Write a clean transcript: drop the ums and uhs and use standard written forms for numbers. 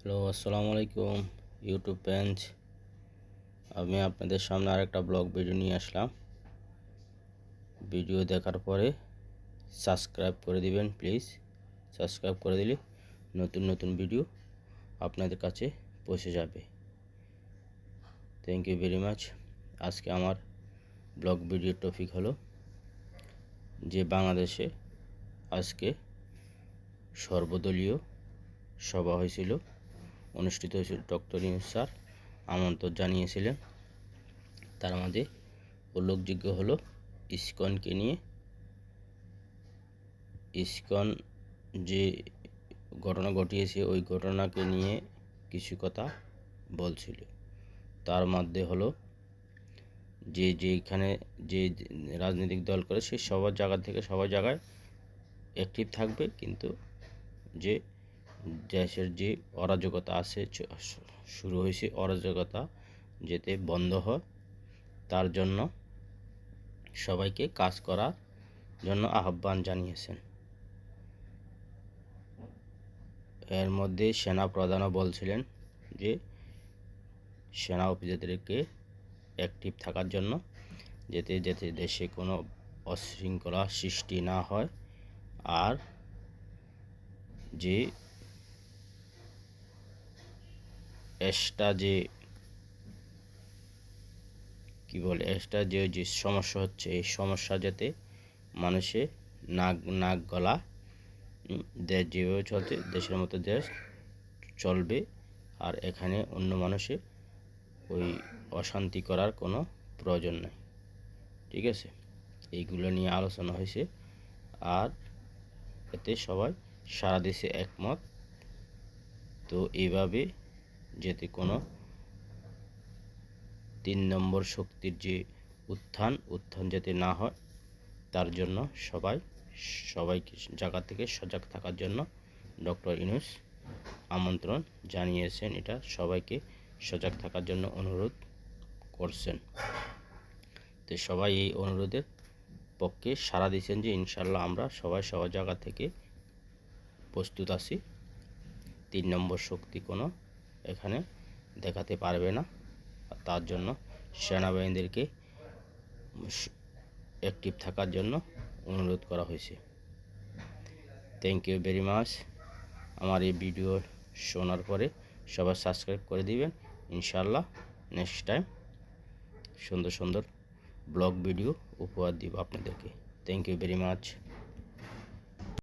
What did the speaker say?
Hello, আসসালামু আলাইকুম YouTube page. আমি আপনাদের সামনে আরেকটা ব্লগ ভিডিও নিয়ে আসলাম। ভিডিও দেখার পরে সাবস্ক্রাইব করে দিবেন প্লিজ। সাবস্ক্রাইব করে দিলে নতুন নতুন ভিডিও আপনাদের কাছে পৌঁছে যাবে। Thank you very much. আজকে আমার ব্লগ ভিডিওর টপিক হলো যে বাংলাদেশে আজকে সর্বদলীয় সভা অনুষ্ঠিত হয়েছিল। ডক্টর ইউনূস স্যার আমন্ত্রণ জানিয়েছিলেন। তার মধ্যে উল্লেখযোগ্য হলো ইসকনকে নিয়ে। ইসকন যে ঘটনা ঘটিয়েছে ওই ঘটনাকে নিয়ে কিছু কথা বলছিল। তার মধ্যে হলো যেখানে যে রাজনৈতিক দল করে সে সবার জায়গা থেকে সবার জায়গায় অ্যাক্টিভ থাকবে, কিন্তু যে দেশের যে অরাজকতা আছে শুরু হয়েছে অরাজকতা যাতে বন্ধ হয় তার জন্য সবাইকে কাজ করার জন্য আহ্বান জানিয়েছেন। এর মধ্যে সেনা প্রধানও বলছিলেন যে সেনা অফিসারদেরকে অ্যাক্টিভ থাকার জন্য যাতে দেশে কোনো অশৃঙ্খলা সৃষ্টি না হয়, আর যে এক্সট্রা যে সমস্যা হচ্ছে এই সমস্যা যাতে মানুষে নাক গলা দেশ যেভাবে চলছে দেশের মতো দেশ চলবে, আর এখানে অন্য মানুষে ওই অশান্তি করার কোনো প্রয়োজন নেই। ঠিক আছে, এইগুলো নিয়ে আলোচনা হয়েছে। আর এতে সবাই সারা দেশে একমত। তো এইভাবে যাতে কোনো 3 নম্বর শক্তির যে উত্থান যাতে না হয় তার জন্য সবাইকে জায়গা থেকে সজাগ থাকার জন্য ডক্টর ইউনূস আমন্ত্রণ জানিয়েছেন। এটা সবাইকে সজাগ থাকার জন্য অনুরোধ করছেন। তো সবাই এই অনুরোধের পক্ষে সাড়া দিয়েছেন যে ইনশাল্লাহ আমরা সবাই সবার জায়গা থেকে প্রস্তুত আছি। 3 নম্বর শক্তি কোনো এখানে দেখাতে পারবে না। তার জন্য সেনাবাহিনীদেরকে অ্যাক্টিভ থাকার জন্য অনুরোধ করা হয়েছে। Thank you very much. আমার এই ভিডিও শোনার পরে সবাই সাবস্ক্রাইব করে দিবেন। ইনশাল্লাহ নেক্সট টাইম সুন্দর সুন্দর ব্লগ ভিডিও উপহার দিব আপনাদেরকে। Thank you very much.